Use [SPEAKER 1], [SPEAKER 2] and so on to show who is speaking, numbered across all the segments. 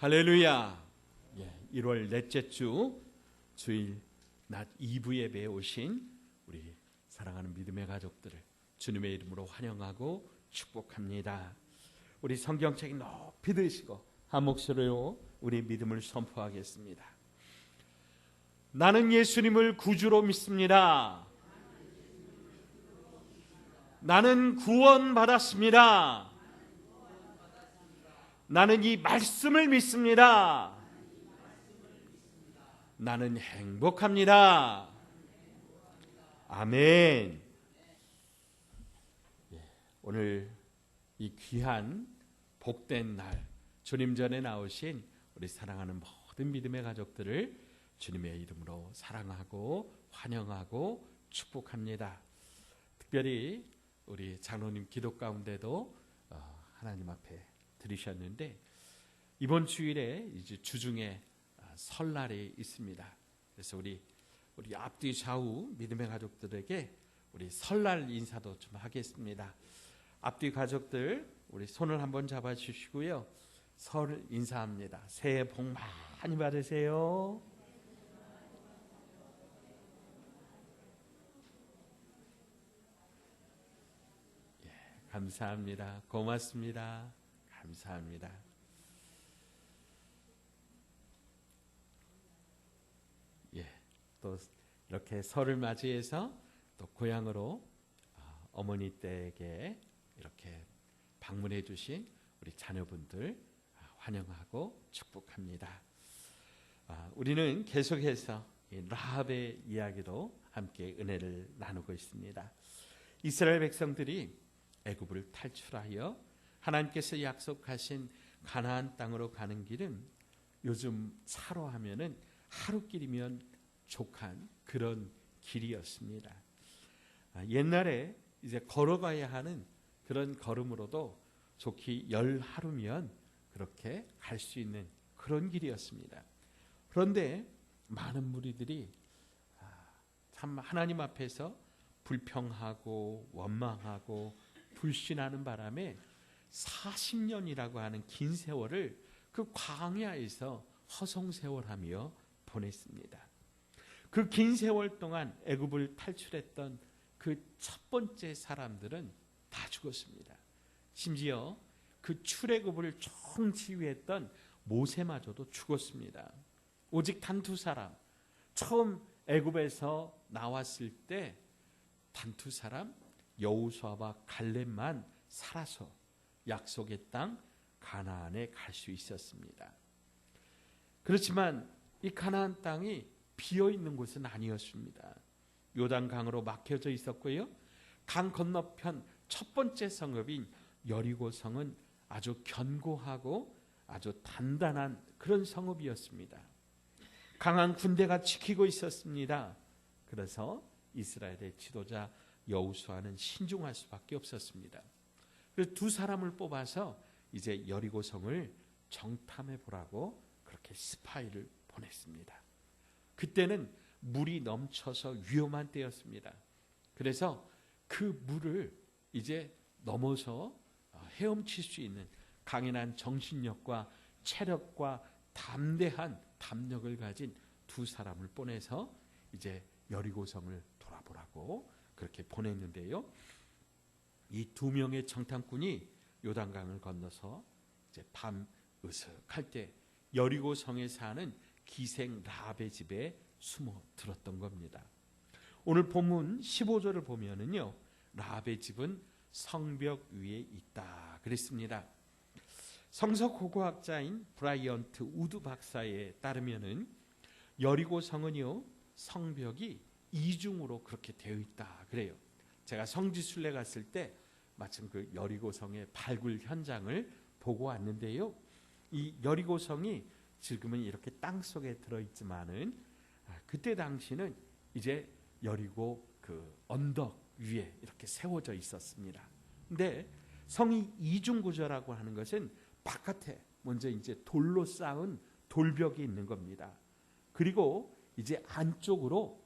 [SPEAKER 1] 할렐루야. 1월 넷째 주 주일 낮 2부 예배에 오신 우리 사랑하는 믿음의 가족들을 주님의 이름으로 환영하고 축복합니다. 우리 성경책 높이 드시고 한 목소리로 우리 믿음을 선포하겠습니다. 나는 예수님을 구주로 믿습니다. 나는 구원받았습니다. 나는 이 말씀을 믿습니다. 나는 행복합니다. 아멘. 오늘 이 귀한 복된 날, 주님 전에 나오신 우리 사랑하는 모든 믿음의 가족들을 주님의 이름으로 사랑하고 환영하고 축복합니다. 특별히 우리 장로님 기도 가운데도 하나님 앞에 드리셨는데, 이번 주일에 이제 주중에 설날이 있습니다. 그래서 우리 앞뒤 좌우 믿음의 가족들에게 우리 설날 인사도 좀 하겠습니다. 앞뒤 가족들 우리 손을 한번 잡아 주시고요, 설 인사합니다. 새해 복 많이 받으세요. 감사합니다. 고맙습니다. 감사합니다. 또 이렇게 설을 맞이해서 또 고향으로 어머니 댁에 이렇게 방문해 주신 우리 자녀분들 환영하고 축복합니다. 우리는 계속해서 라합의 이야기로 함께 은혜를 나누고 있습니다. 이스라엘 백성들이 애굽을 탈출하여 하나님께서 약속하신 가나안 땅으로 가는 길은 요즘 차로 하면은 하루길이면 족한 그런 길이었습니다. 옛날에 이제 걸어가야 하는 그런 걸음으로도 좋기 10하루면 그렇게 갈 수 있는 그런 길이었습니다. 그런데 많은 무리들이 참 하나님 앞에서 불평하고 원망하고 불신하는 바람에 40년이라고 하는 긴 세월을 그 광야에서 허송세월하며 보냈습니다. 그 긴 세월 동안 애굽을 탈출했던 그 첫 번째 사람들은 다 죽었습니다. 심지어 그 출애굽을 총지휘했던 모세마저도 죽었습니다. 오직 단 두 사람, 처음 애굽에서 나왔을 때 단 두 사람, 여호수아와 갈렙만 살아서 약속의 땅 가나안에 갈 수 있었습니다. 그렇지만 이 가나안 땅이 비어 있는 곳은 아니었습니다. 요단강으로 막혀져 있었고요, 강 건너편 첫 번째 성읍인 여리고 성은 아주 견고하고 아주 단단한 그런 성읍이었습니다. 강한 군대가 지키고 있었습니다. 그래서 이스라엘의 지도자 여호수아는 신중할 수밖에 없었습니다. 그래서 두 사람을 뽑아서 이제 여리고 성을 정탐해 보라고 그렇게 스파이를 보냈습니다. 그때는 물이 넘쳐서 위험한 때였습니다. 그래서 그 물을 이제 넘어서 헤엄칠 수 있는 강인한 정신력과 체력과 담대한 담력을 가진 두 사람을 보내서 이제 여리고성을 돌아보라고 그렇게 보냈는데요, 이 두 명의 정탐꾼이 요단강을 건너서 이제 밤 으슥할 때 여리고성에 사는 기생 라합의 집에 숨어 들었던 겁니다. 오늘 본문 15절을 보면은요, 라합의 집은 성벽 위에 있다 그랬습니다. 성서 고고학자인 브라이언트 우드 박사에 따르면은 여리고 성은요, 성벽이 이중으로 그렇게 되어 있다 그래요. 제가 성지순례 갔을 때 마침 그 여리고 성의 발굴 현장을 보고 왔는데요, 이 여리고 성이 지금은 이렇게 땅 속에 들어 있지만은 그때 당시는 이제 여리고 그 언덕 위에 이렇게 세워져 있었습니다. 근데 성이 이중구조라고 하는 것은 바깥에 먼저 이제 돌로 쌓은 돌벽이 있는 겁니다. 그리고 이제 안쪽으로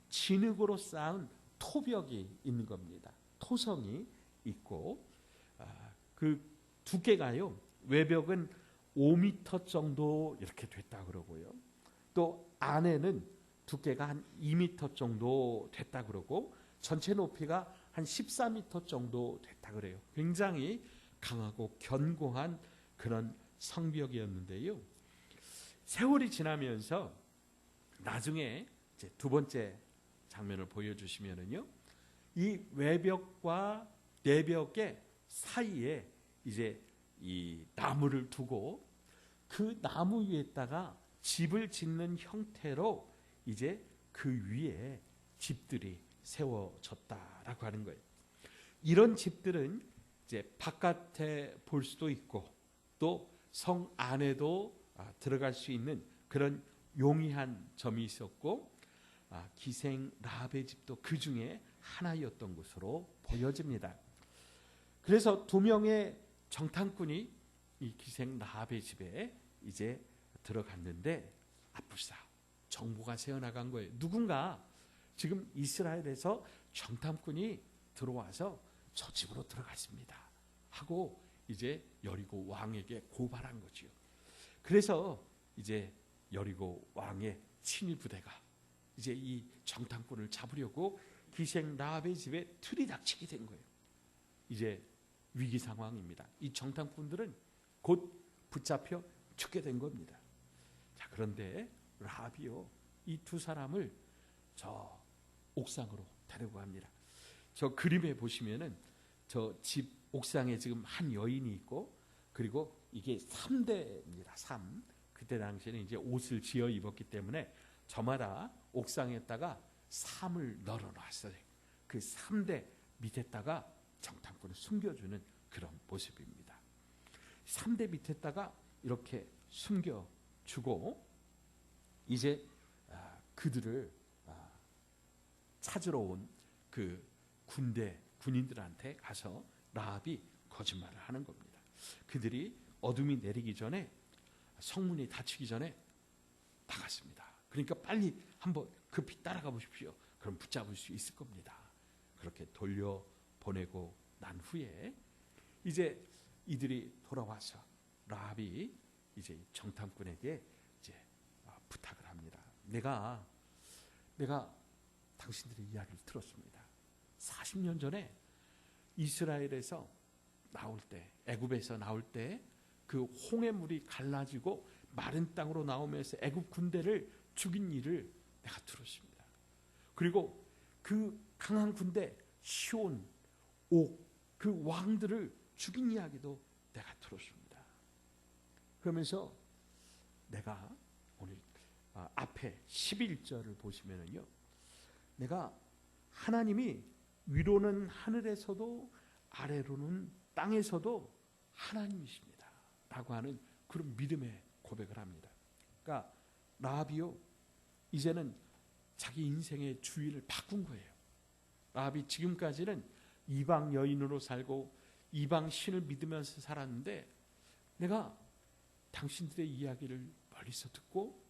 [SPEAKER 1] 진흙으로 쌓은 토벽이 있는 겁니다. 토성이 있고 그 두께가요, 외벽은 5m 정도 이렇게 됐다 그러고요. 또 안에는 두께가 한 2m 정도 됐다 그러고 전체 높이가 한 14m 정도 됐다 그래요. 굉장히 강하고 견고한 그런 성벽이었는데요. 세월이 지나면서 나중에 이제 두 번째 장면을 보여주시면은요, 이 외벽과 내벽의 사이에 이제 이 나무를 두고 그 나무 위에다가 집을 짓는 형태로 이제 그 위에 집들이 세워졌다라고 하는 거예요. 이런 집들은 이제 바깥에 볼 수도 있고 또 성 안에도 들어갈 수 있는 그런 용이한 점이 있었고, 기생 라합의 집도 그 중에 하나였던 것으로 보여집니다. 그래서 두 명의 정탐꾼이 이 기생 라합의 집에 이제 들어갔는데 아뿔싸 정보가 새어나간 거예요. 누군가 지금 이스라엘에서 정탐꾼이 들어와서 저 집으로 들어갔습니다 하고 이제 여리고 왕에게 고발한 거지요. 그래서 이제 여리고 왕의 친위 부대가 이제 이 정탐꾼을 잡으려고 기생 라합의 집에 들이닥치게 된 거예요. 이제 위기 상황입니다. 이 정탐꾼들은 곧 붙잡혀 죽게 된 겁니다. 자, 그런데 라합이요, 이 두 사람을 저 옥상으로 데려갑니다. 저 그림에 보시면은 저 집 옥상에 지금 한 여인이 있고, 그리고 이게 3대입니다. 3. 그때 당시에는 이제 옷을 지어 입었기 때문에 저마다 옥상에다가 3을 널어놨어요. 그 3대 밑에다가 정탐꾼을 숨겨주는 그런 모습입니다. 3대 밑에다가 이렇게 숨겨주고 이제 그들을 찾으러 온 그 군인들한테 가서 라합이 거짓말을 하는 겁니다. 그들이 어둠이 내리기 전에, 성문이 닫히기 전에 나갔습니다. 그러니까 빨리 한번 급히 따라가 보십시오. 그럼 붙잡을 수 있을 겁니다. 그렇게 돌려보내고 난 후에 이제 이들이 돌아와서 라합이 이제 정탐꾼에게 이제 부탁을 합니다. 내가 당신들의 이야기를 들었습니다. 40년 전에 이스라엘에서 나올 때, 애굽에서 나올 때 그 홍해 물이 갈라지고 마른 땅으로 나오면서 애굽 군대를 죽인 일을 내가 들었습니다. 그리고 그 강한 군대 시온, 옥, 그 왕들을 죽인 이야기도 내가 들었습니다. 그러면서 내가 오늘 앞에 11절을 보시면은요, 내가 하나님이 위로는 하늘에서도 아래로는 땅에서도 하나님이십니다 라고 하는 그런 믿음의 고백을 합니다. 그러니까 라합이요, 이제는 자기 인생의 주의를 바꾼 거예요. 라합이 지금까지는 이방 여인으로 살고 이방 신을 믿으면서 살았는데, 내가 당신들의 이야기를 멀리서 듣고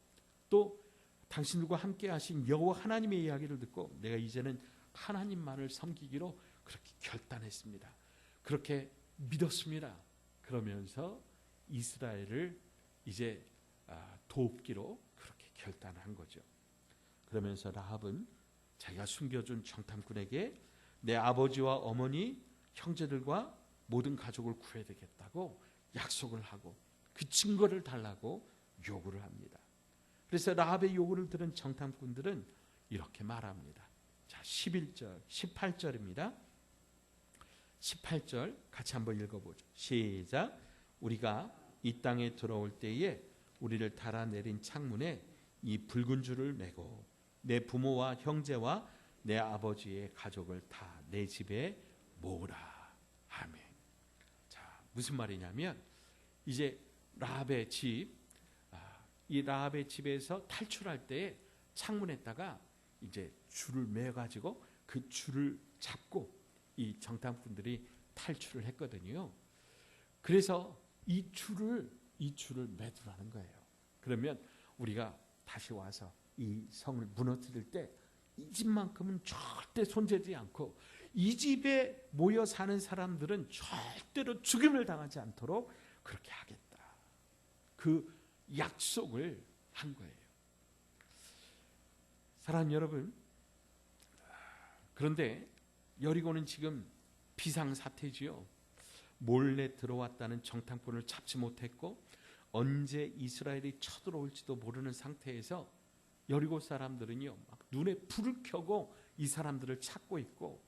[SPEAKER 1] 또 당신들과 함께 하신 여호와 하나님의 이야기를 듣고 내가 이제는 하나님만을 섬기기로 그렇게 결단했습니다. 그렇게 믿었습니다. 그러면서 이스라엘을 이제 돕기로 그렇게 결단한 거죠. 그러면서 라합은 자기가 숨겨준 정탐꾼에게 내 아버지와 어머니, 형제들과 모든 가족을 구해야 되겠다고 약속을 하고 그 증거를 달라고 요구를 합니다. 그래서 라합의 요구를 들은 정탐꾼들은 이렇게 말합니다. 자, 11절, 18절입니다. 18절 같이 한번 읽어보죠. 시작. 우리가 이 땅에 들어올 때에 우리를 달아내린 창문에 이 붉은 줄을 매고 내 부모와 형제와 내 아버지의 가족을 다 내 집에 모으라. 아멘. 자, 무슨 말이냐면 이제 라합의 집, 이 라합의 집에서 탈출할 때 창문에다가 이제 줄을 매가지고 그 줄을 잡고 이 정탐꾼들이 탈출을 했거든요. 그래서 이 줄을 매두라는 거예요. 그러면 우리가 다시 와서 이 성을 무너뜨릴 때 이 집만큼은 절대 손재지 않고 이 집에 모여 사는 사람들은 절대로 죽임을 당하지 않도록 그렇게 하겠다. 그 약속을 한 거예요. 사랑하는 여러분, 그런데 여리고는 지금 비상사태지요. 몰래 들어왔다는 정탐꾼을 잡지 못했고 언제 이스라엘이 쳐들어올지도 모르는 상태에서 여리고 사람들은요, 막 눈에 불을 켜고 이 사람들을 찾고 있고,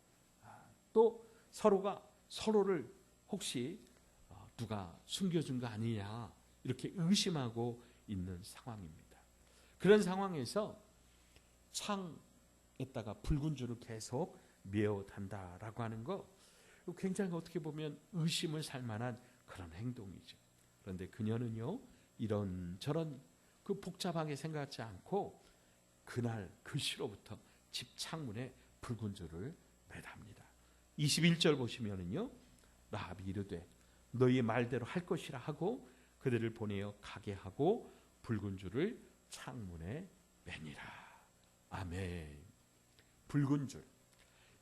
[SPEAKER 1] 또 서로가 서로를 혹시 누가 숨겨준 거 아니냐 이렇게 의심하고 있는 상황입니다. 그런 상황에서 창에다가 붉은 줄을 계속 메어단다라고 하는 거, 굉장히 어떻게 보면 의심을 살 만한 그런 행동이죠. 그런데 그녀는요, 이런저런 그 복잡하게 생각하지 않고 그날 그 시로부터 집 창문에 붉은 줄을 매답니다. 21절 보시면은요, 라합이 이르되 너희 말대로 할 것이라 하고 그들을 보내어 가게 하고 붉은 줄을 창문에 매니라. 아멘. 붉은 줄,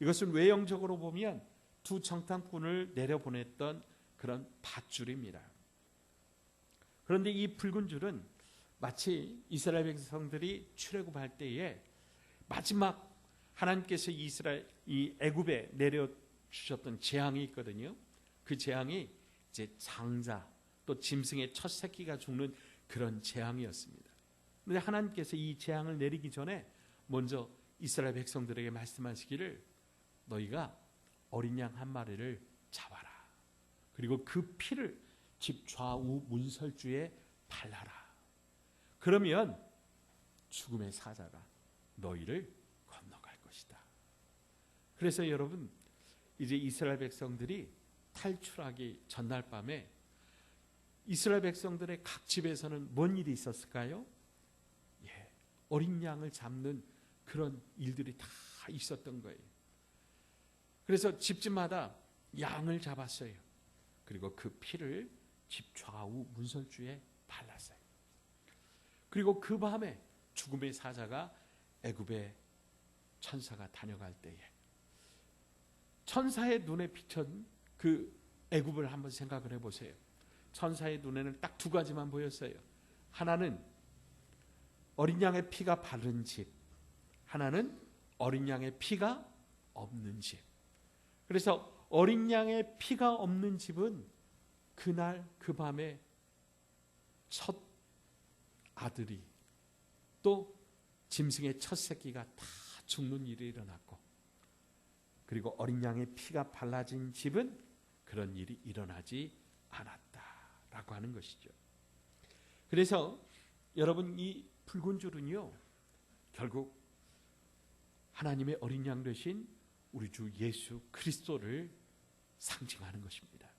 [SPEAKER 1] 이것은 외형적으로 보면 두 정탐꾼을 내려보냈던 그런 밧줄입니다. 그런데 이 붉은 줄은 마치 이스라엘 백성들이 출애굽할 때에 마지막 하나님께서 이 애굽에 내려 주셨던 재앙이 있거든요. 그 재앙이 이제 장자 또 짐승의 첫 새끼가 죽는 그런 재앙이었습니다. 그런데 하나님께서 이 재앙을 내리기 전에 먼저 이스라엘 백성들에게 말씀하시기를 너희가 어린 양 한 마리를 잡아라. 그리고 그 피를 집 좌우 문설주에 발라라. 그러면 죽음의 사자가 너희를 건너갈 것이다. 그래서 여러분, 이제 이스라엘 백성들이 탈출하기 전날 밤에 이스라엘 백성들의 각 집에서는 뭔 일이 있었을까요? 어린 양을 잡는 그런 일들이 다 있었던 거예요. 그래서 집집마다 양을 잡았어요. 그리고 그 피를 집 좌우 문설주에 발랐어요. 그리고 그 밤에 죽음의 사자가 애굽의 천사가 다녀갈 때에 천사의 눈에 비친 그 애굽을 한번 생각을 해보세요. 천사의 눈에는 딱 두 가지만 보였어요. 하나는 어린 양의 피가 바른 집, 하나는 어린 양의 피가 없는 집. 그래서 어린 양의 피가 없는 집은 그날 그 밤에 첫 아들이 또 짐승의 첫 새끼가 다 죽는 일이 일어났고, 그리고 어린 양의 피가 발라진 집은 그런 일이 일어나지 않았다라고 하는 것이죠. 그래서 여러분, 이 붉은 줄은요, 결국 하나님의 어린 양 되신 우리 주 예수 그리스도를 상징하는 것입니다.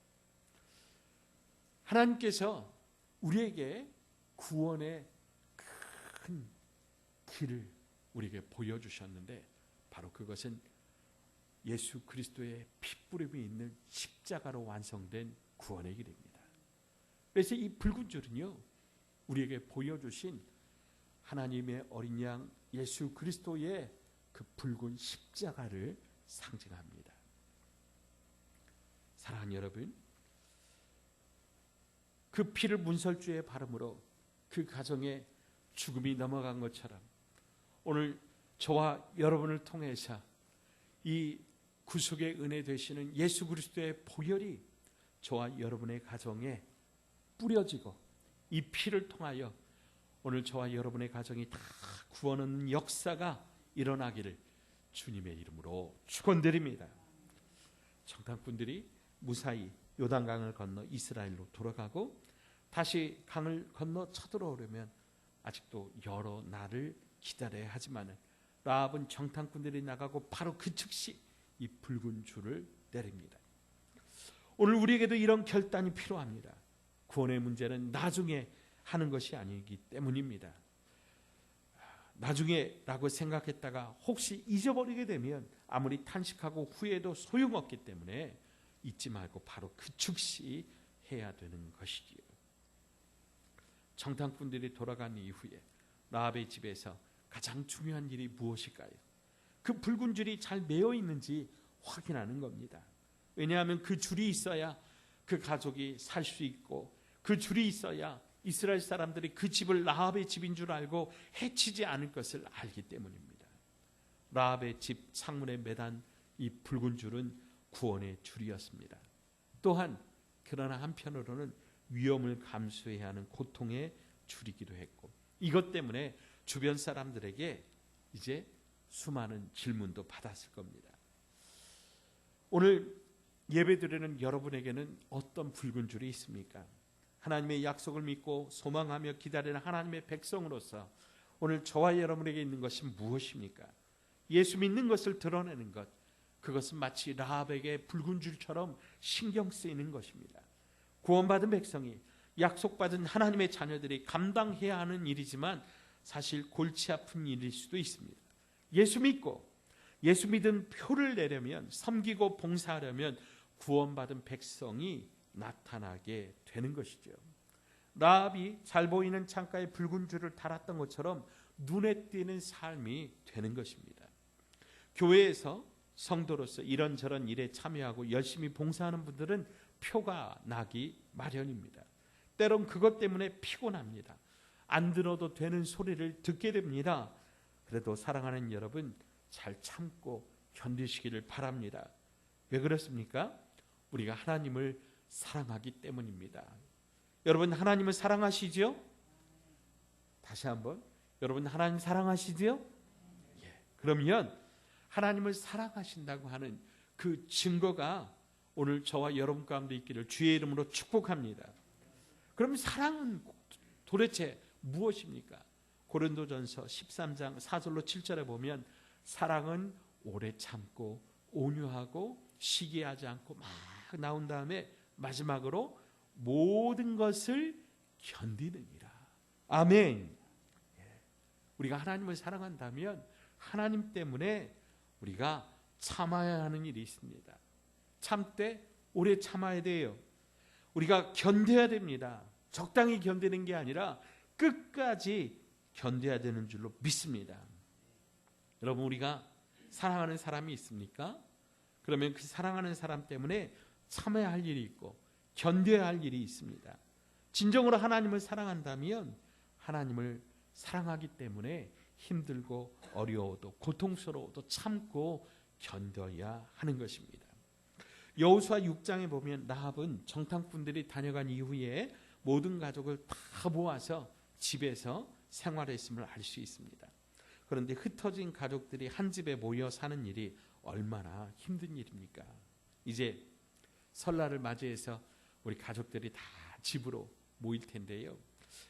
[SPEAKER 1] 하나님께서 우리에게 구원의 큰 길을 우리에게 보여주셨는데 바로 그것은 예수 그리스도의 피뿌림이 있는 십자가로 완성된 구원의 길입니다. 그래서 이 붉은 줄은요, 우리에게 보여주신 하나님의 어린 양 예수 그리스도의 그 붉은 십자가를 상징합니다. 사랑하는 여러분, 그 피를 문설주에 바름으로 그 가정에 죽음이 넘어간 것처럼 오늘 저와 여러분을 통해서 이 구속의 은혜 되시는 예수 그리스도의 보혈이 저와 여러분의 가정에 뿌려지고 이 피를 통하여 오늘 저와 여러분의 가정이 다 구원하는 역사가 일어나기를 주님의 이름으로 축원드립니다. 정탐꾼들이 무사히 요단강을 건너 이스라엘로 돌아가고 다시 강을 건너 쳐들어오려면 아직도 여러 날을 기다려야 하지만 라합은 정탐꾼들이 나가고 바로 그 즉시 이 붉은 줄을 내립니다. 오늘 우리에게도 이런 결단이 필요합니다. 구원의 문제는 나중에 하는 것이 아니기 때문입니다. 나중에라고 생각했다가 혹시 잊어버리게 되면 아무리 탄식하고 후회도 소용없기 때문에 잊지 말고 바로 그 즉시 해야 되는 것이지요. 정탐꾼들이 돌아간 이후에 라합의 집에서 가장 중요한 일이 무엇일까요? 그 붉은 줄이 잘 매어 있는지 확인하는 겁니다. 왜냐하면 그 줄이 있어야 그 가족이 살 수 있고 그 줄이 있어야 이스라엘 사람들이 그 집을 라합의 집인 줄 알고 해치지 않을 것을 알기 때문입니다. 라합의 집 창문에 매단 이 붉은 줄은 구원의 줄이었습니다. 또한 그러나 한편으로는 위험을 감수해야 하는 고통의 줄이기도 했고, 이것 때문에 주변 사람들에게 이제 수많은 질문도 받았을 겁니다. 오늘 예배드리는 여러분에게는 어떤 붉은 줄이 있습니까? 하나님의 약속을 믿고 소망하며 기다리는 하나님의 백성으로서 오늘 저와 여러분에게 있는 것이 무엇입니까? 예수 믿는 것을 드러내는 것, 그것은 마치 라합에게 붉은 줄처럼 신경 쓰이는 것입니다. 구원받은 백성이, 약속받은 하나님의 자녀들이 감당해야 하는 일이지만 사실 골치 아픈 일일 수도 있습니다. 예수 믿고 예수 믿은 표를 내려면, 섬기고 봉사하려면 구원받은 백성이 나타나게 되는 것이죠. 라합이 잘 보이는 창가에 붉은 줄을 달았던 것처럼 눈에 띄는 삶이 되는 것입니다. 교회에서 성도로서 이런저런 일에 참여하고 열심히 봉사하는 분들은 표가 나기 마련입니다. 때론 그것 때문에 피곤합니다. 안 들어도 되는 소리를 듣게 됩니다. 그래도 사랑하는 여러분, 잘 참고 견디시기를 바랍니다. 왜 그렇습니까? 우리가 하나님을 사랑하기 때문입니다. 여러분, 하나님을 사랑하시죠? 다시 한번, 여러분 하나님 사랑하시죠? 예. 그러면 하나님을 사랑하신다고 하는 그 증거가 오늘 저와 여러분 가운데 있기를 주의 이름으로 축복합니다. 그럼 사랑은 도대체 무엇입니까? 고린도전서 13장 4절로 7절에 보면 사랑은 오래 참고 온유하고 시기하지 않고 막 나온 다음에 마지막으로 모든 것을 견디느니라. 아멘. 우리가 하나님을 사랑한다면 하나님 때문에 우리가 참아야 하는 일이 있습니다. 참되 오래 참아야 돼요. 우리가 견뎌야 됩니다. 적당히 견디는 게 아니라 끝까지 견뎌야 되는 줄로 믿습니다. 여러분, 우리가 사랑하는 사람이 있습니까? 그러면 그 사랑하는 사람 때문에 참아야 할 일이 있고 견뎌야 할 일이 있습니다. 진정으로 하나님을 사랑한다면 하나님을 사랑하기 때문에 힘들고 어려워도 고통스러워도 참고 견뎌야 하는 것입니다. 여호수아 6장에 보면 라합은 정탐꾼들이 다녀간 이후에 모든 가족을 다 모아서 집에서 생활했음을 알 수 있습니다. 그런데 흩어진 가족들이 한 집에 모여 사는 일이 얼마나 힘든 일입니까? 이제 설날을 맞이해서 우리 가족들이 다 집으로 모일 텐데요.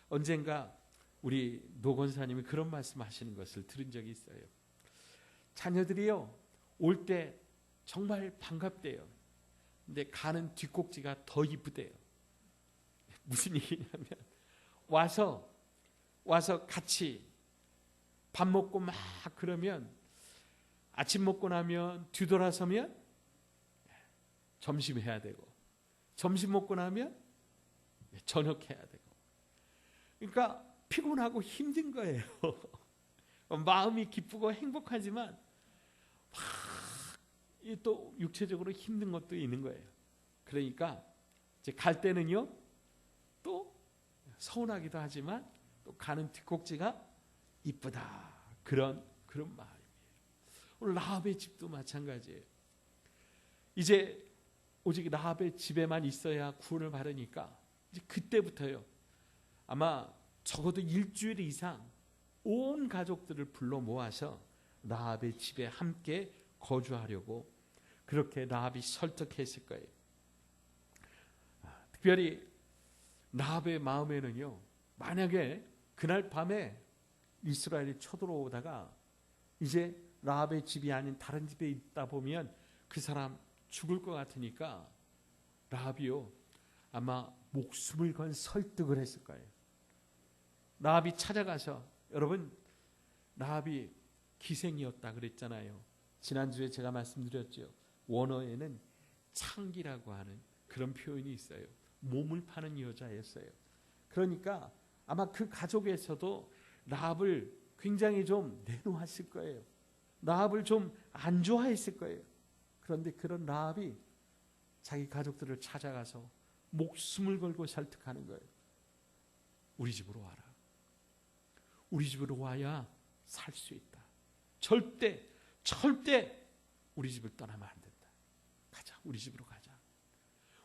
[SPEAKER 1] 언젠가 우리 노 권사님이 그런 말씀하시는 것을 들은 적이 있어요. 자녀들이요, 올 때 정말 반갑대요. 근데 가는 뒷꼭지가 더 이쁘대요. 무슨 얘기냐면 와서 같이 밥 먹고 막 그러면 아침 먹고 나면 뒤돌아서면 점심 해야 되고, 점심 먹고 나면 저녁 해야 되고, 그러니까 피곤하고 힘든 거예요. 마음이 기쁘고 행복하지만 또 육체적으로 힘든 것도 있는 거예요. 그러니까 이제 갈 때는요 또 서운하기도 하지만 또 가는 뒷꼭지가 이쁘다, 그런 마음이에요. 오늘 라합의 집도 마찬가지예요. 이제 오직 라합의 집에만 있어야 구원을 받으니까 이제 그때부터요 아마 적어도 일주일 이상 온 가족들을 불러 모아서 라합의 집에 함께 거주하려고 그렇게 라합이 설득했을 거예요. 특별히 라합의 마음에는요, 만약에 그날 밤에 이스라엘이 쳐들어오다가 이제 라합의 집이 아닌 다른 집에 있다 보면 그 사람 죽을 것 같으니까 라합이요 아마 목숨을 건 설득을 했을 거예요. 라합이 찾아가서, 여러분 라합이 기생이었다 그랬잖아요. 지난주에 제가 말씀드렸죠. 원어에는 창기라고 하는 그런 표현이 있어요. 몸을 파는 여자였어요. 그러니까 아마 그 가족에서도 라합을 굉장히 좀 내놓았을 거예요. 라합을 좀 안 좋아했을 거예요. 그런데 그런 라합이 자기 가족들을 찾아가서 목숨을 걸고 설득하는 거예요. 우리 집으로 와라. 우리 집으로 와야 살 수 있다. 절대 우리 집을 떠나면 안 된다. 가자. 우리 집으로 가자.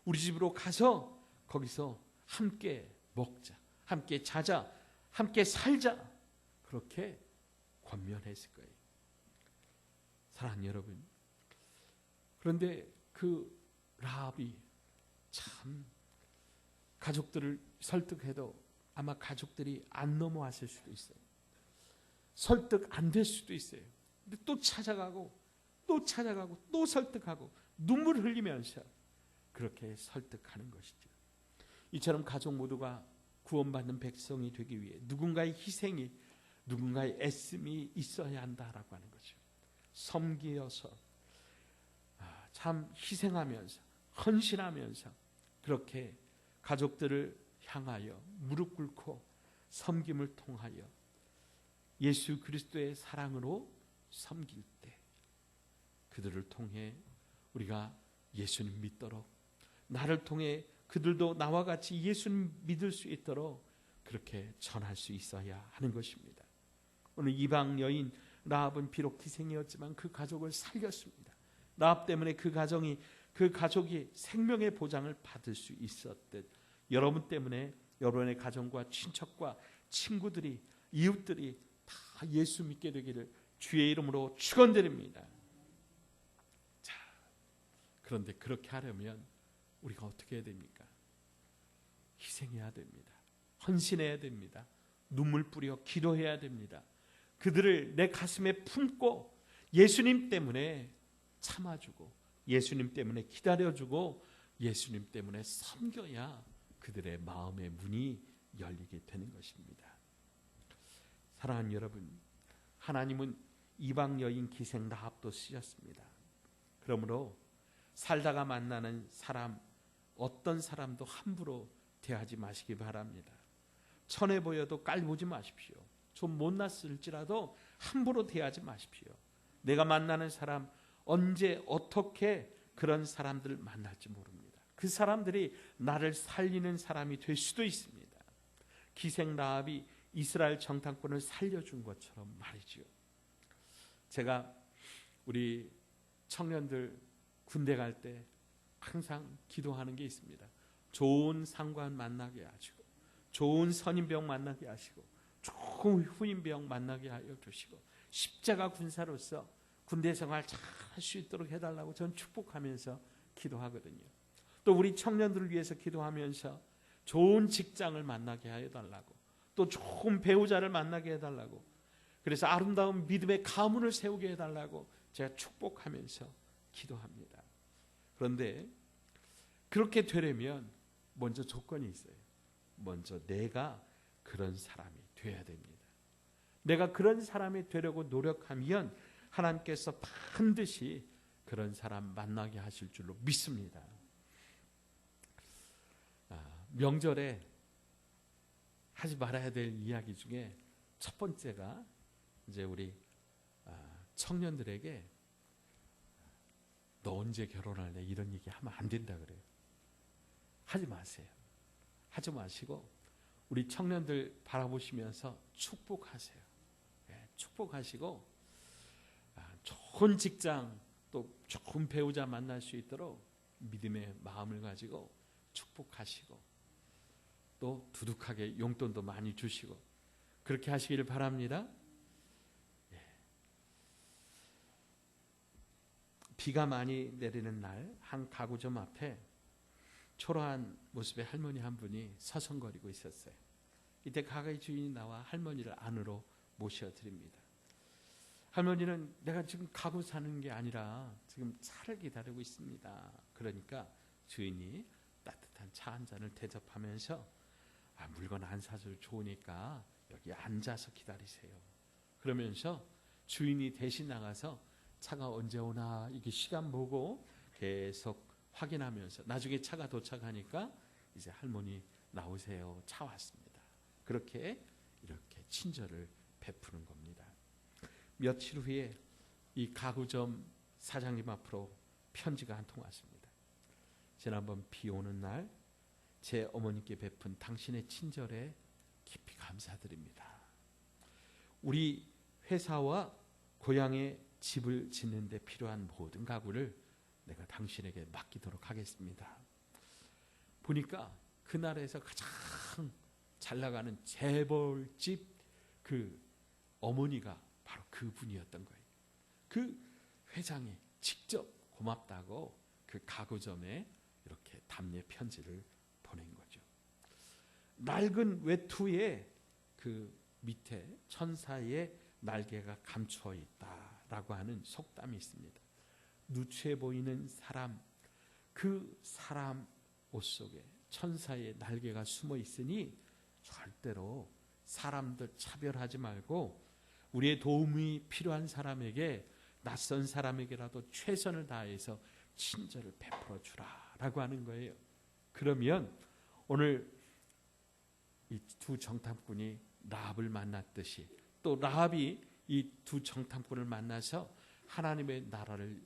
[SPEAKER 1] 우리 집으로 가서 거기서 함께 먹자. 함께 자자. 함께 살자. 그렇게 권면했을 거예요. 사랑하는 여러분, 그런데 그 라합이 참 가족들을 설득해도 아마 가족들이 안 넘어왔을 수도 있어요. 설득 안 될 수도 있어요. 근데 또 찾아가고 또 설득하고 눈물 흘리면서 그렇게 설득하는 것이죠. 이처럼 가족 모두가 구원받는 백성이 되기 위해 누군가의 희생이, 누군가의 애씀이 있어야 한다라고 하는 거죠. 섬기어서 참 희생하면서 헌신하면서 그렇게 가족들을 향하여 무릎 꿇고 섬김을 통하여 예수 그리스도의 사랑으로 섬길 때 그들을 통해 우리가 예수님 믿도록, 나를 통해 그들도 나와 같이 예수님 믿을 수 있도록 그렇게 전할 수 있어야 하는 것입니다. 오늘 이방 여인 라합은 비록 희생이었지만 그 가족을 살렸습니다. 라합 때문에 그 가족이 생명의 보장을 받을 수 있었듯 여러분 때문에 여러분의 가정과 친척과 친구들이, 이웃들이 다 예수 믿게 되기를 주의 이름으로 축원드립니다. 자, 그런데 그렇게 하려면 우리가 어떻게 해야 됩니까? 희생해야 됩니다. 헌신해야 됩니다. 눈물 뿌려 기도해야 됩니다. 그들을 내 가슴에 품고 예수님 때문에 참아주고 예수님 때문에 기다려주고 예수님 때문에 섬겨야 그들의 마음의 문이 열리게 되는 것입니다. 사랑하는 여러분, 하나님은 이방 여인 기생 라합도 쓰셨습니다. 그러므로 살다가 만나는 사람, 어떤 사람도 함부로 대하지 마시기 바랍니다. 천해 보여도 깔보지 마십시오. 좀 못났을지라도 함부로 대하지 마십시오. 내가 만나는 사람, 언제 어떻게 그런 사람들을 만날지 모릅니다. 그 사람들이 나를 살리는 사람이 될 수도 있습니다. 기생 라합이 이스라엘 정탐꾼을 살려준 것처럼 말이지요. 제가 우리 청년들 군대 갈 때 항상 기도하는 게 있습니다. 좋은 상관 만나게 하시고, 좋은 선임병 만나게 하시고, 좋은 후임병 만나게 하여 주시고, 십자가 군사로서 군대 생활 잘 할 수 있도록 해달라고 전 축복하면서 기도하거든요. 또 우리 청년들을 위해서 기도하면서 좋은 직장을 만나게 해달라고, 또 좋은 배우자를 만나게 해달라고, 그래서 아름다운 믿음의 가문을 세우게 해달라고 제가 축복하면서 기도합니다. 그런데 그렇게 되려면 먼저 조건이 있어요. 먼저 내가 그런 사람이 되어야 됩니다. 내가 그런 사람이 되려고 노력하면 하나님께서 반드시 그런 사람 만나게 하실 줄로 믿습니다. 명절에 하지 말아야 될 이야기 중에 첫 번째가 이제 우리 청년들에게 너 언제 결혼할래? 이런 얘기 하면 안 된다 그래요. 하지 마세요. 하지 마시고 우리 청년들 바라보시면서 축복하세요. 축복하시고 좋은 직장 또 좋은 배우자 만날 수 있도록 믿음의 마음을 가지고 축복하시고 또 두둑하게 용돈도 많이 주시고 그렇게 하시기를 바랍니다. 비가 많이 내리는 날 한 가구점 앞에 초라한 모습의 할머니 한 분이 서성거리고 있었어요. 이때 가게 주인이 나와 할머니를 안으로 모셔드립니다. 할머니는 내가 지금 가구 사는 게 아니라 지금 차를 기다리고 있습니다. 그러니까 주인이 따뜻한 차 한 잔을 대접하면서 물건 안 사줘도 좋으니까 여기 앉아서 기다리세요. 그러면서 주인이 대신 나가서 차가 언제 오나 이게 시간 보고 계속 확인하면서 나중에 차가 도착하니까 이제 할머니 나오세요. 차 왔습니다. 이렇게 친절을 베푸는 겁니다. 며칠 후에 이 가구점 사장님 앞으로 편지가 한 통 왔습니다. 지난번 비 오는 날 제 어머니께 베푼 당신의 친절에 깊이 감사드립니다. 우리 회사와 고향에 집을 짓는 데 필요한 모든 가구를 내가 당신에게 맡기도록 하겠습니다. 보니까 그 나라에서 가장 잘 나가는 재벌집 그 어머니가 바로 그분이었던 거예요. 그 회장이 직접 고맙다고 그 가구점에 이렇게 답례 편지를 보낸 거죠. 낡은 외투에 그 밑에 천사의 날개가 감추어 있다라고 하는 속담이 있습니다. 누추해 보이는 사람, 그 사람 옷 속에 천사의 날개가 숨어 있으니 절대로 사람들 차별하지 말고 우리의 도움이 필요한 사람에게, 낯선 사람에게라도 최선을 다해서 친절을 베풀어 주라라고 하는 거예요. 그러면 오늘 이 두 정탐꾼이 라합을 만났듯이, 또 라합이 이 두 정탐꾼을 만나서 하나님의 나라를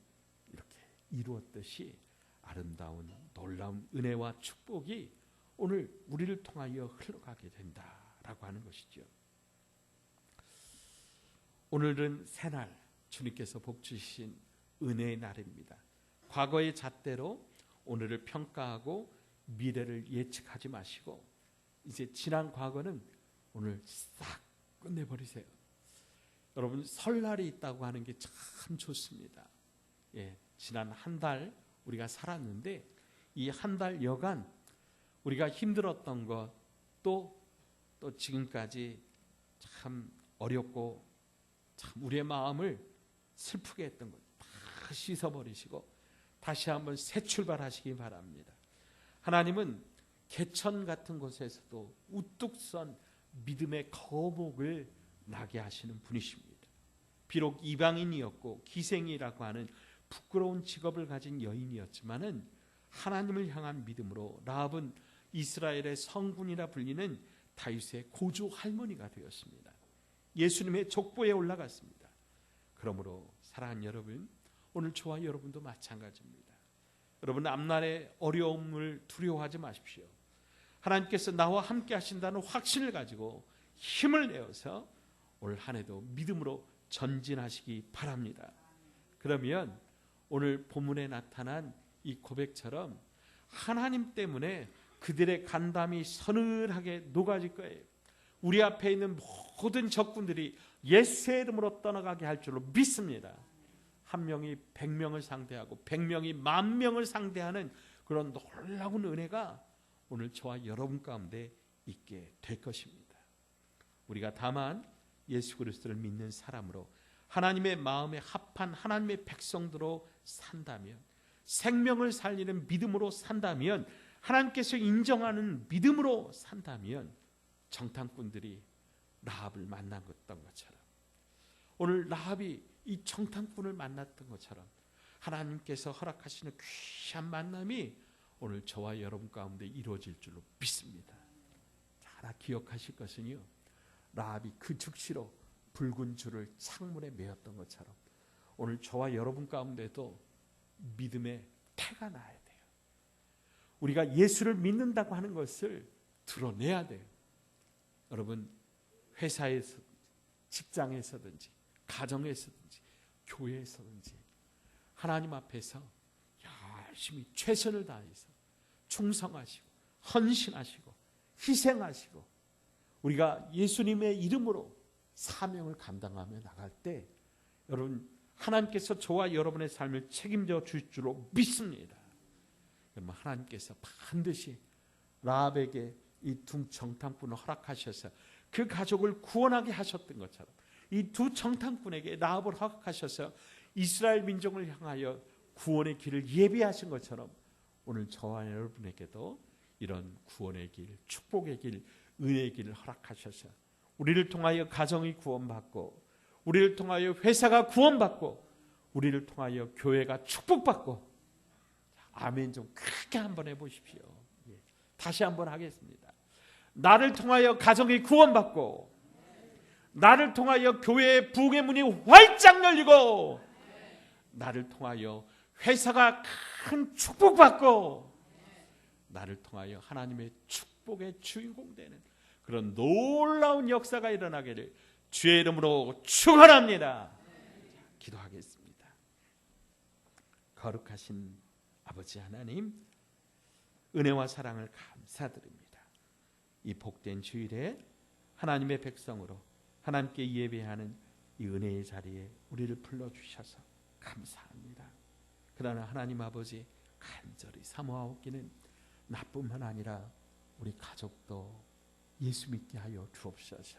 [SPEAKER 1] 이렇게 이루었듯이 아름다운 놀라운 은혜와 축복이 오늘 우리를 통하여 흘러가게 된다라고 하는 것이죠. 오늘은 새날, 주님께서 복 주신 은혜의 날입니다. 과거의 잣대로 오늘을 평가하고 미래를 예측하지 마시고 이제 지난 과거는 오늘 싹 끝내버리세요. 여러분, 설날이 있다고 하는 게 참 좋습니다. 지난 한 달 우리가 살았는데 이 한 달 여간 우리가 힘들었던 것, 또 지금까지 참 어렵고 참 우리의 마음을 슬프게 했던 것 다 씻어버리시고 다시 한번 새 출발하시기 바랍니다. 하나님은 개천 같은 곳에서도 우뚝 선 믿음의 거목을 나게 하시는 분이십니다. 비록 이방인이었고 기생이라고 하는 부끄러운 직업을 가진 여인이었지만은 하나님을 향한 믿음으로 라합은 이스라엘의 성군이라 불리는 다윗의 고조 할머니가 되었습니다. 예수님의 족보에 올라갔습니다. 그러므로 사랑하는 여러분, 오늘 저와 여러분도 마찬가지입니다. 여러분, 앞날의 어려움을 두려워하지 마십시오. 하나님께서 나와 함께 하신다는 확신을 가지고 힘을 내어서 올 한 해도 믿음으로 전진하시기 바랍니다. 그러면 오늘 본문에 나타난 이 고백처럼 하나님 때문에 그들의 간담이 서늘하게 녹아질 거예요. 우리 앞에 있는 모든 적군들이 예수의 이름으로 떠나가게 할 줄로 믿습니다. 한 명이 100명을 상대하고 100명이 10,000명을 상대하는 그런 놀라운 은혜가 오늘 저와 여러분 가운데 있게 될 것입니다. 우리가 다만 예수 그리스도를 믿는 사람으로 하나님의 마음에 합한 하나님의 백성들로 산다면, 생명을 살리는 믿음으로 산다면, 하나님께서 인정하는 믿음으로 산다면 정탐꾼들이 라합을 만났던 것처럼, 오늘 라합이 이 정탐꾼을 만났던 것처럼 하나님께서 허락하시는 귀한 만남이 오늘 저와 여러분 가운데 이루어질 줄로 믿습니다. 하나 기억하실 것은요, 라합이 그 즉시로 붉은 줄을 창문에 메었던 것처럼 오늘 저와 여러분 가운데도 믿음의 태가 나야 돼요. 우리가 예수를 믿는다고 하는 것을 드러내야 돼요. 여러분, 회사에서, 직장에서든지 가정에서든지 교회에서든지 하나님 앞에서 열심히 최선을 다해서 충성하시고 헌신하시고 희생하시고 우리가 예수님의 이름으로 사명을 감당하며 나갈 때 여러분, 하나님께서 저와 여러분의 삶을 책임져 주실 줄로 믿습니다. 여러분, 하나님께서 반드시 라합에게 이 두 정탐꾼을 허락하셔서 그 가족을 구원하게 하셨던 것처럼 이 두 정탐꾼에게 라합을 허락하셔서 이스라엘 민족을 향하여 구원의 길을 예비하신 것처럼 오늘 저와 여러분에게도 이런 구원의 길, 축복의 길, 은혜의 길을 허락하셔서 우리를 통하여 가정이 구원받고, 우리를 통하여 회사가 구원받고, 우리를 통하여 교회가 축복받고. 아멘 좀 크게 한번 해보십시오. 다시 한번 하겠습니다. 나를 통하여 가정이 구원받고, 나를 통하여 교회의 부흥의 문이 활짝 열리고, 나를 통하여 회사가 큰 축복받고, 나를 통하여 하나님의 축복의 주인공 되는 그런 놀라운 역사가 일어나기를 주의 이름으로 축원합니다. 기도하겠습니다. 거룩하신 아버지 하나님, 은혜와 사랑을 감사드립니다. 이 복된 주일에 하나님의 백성으로 하나님께 예배하는 이 은혜의 자리에 우리를 불러주셔서 감사합니다. 그러나 하나님 아버지, 간절히 사모하옵기는 나뿐만 아니라 우리 가족도 예수 믿게 하여 주옵소서.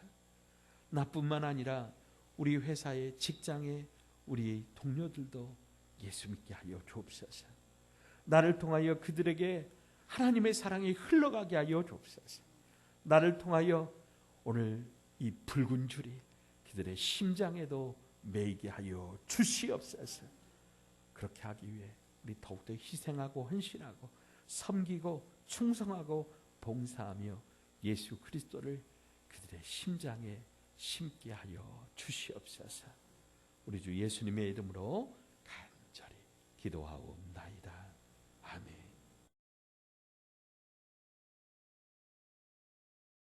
[SPEAKER 1] 나뿐만 아니라 우리 회사의 직장의 우리 동료들도 예수 믿게 하여 주옵소서. 나를 통하여 그들에게 하나님의 사랑이 흘러가게 하여 주옵소서. 나를 통하여 오늘 이 붉은 줄이 그들의 심장에도 매이게 하여 주시옵소서. 그렇게 하기 위해 우리 더욱더 희생하고 헌신하고 섬기고 충성하고 봉사하며 예수 그리스도를 그들의 심장에 심게 하여 주시옵소서. 우리 주 예수님의 이름으로 간절히 기도하옵나이다.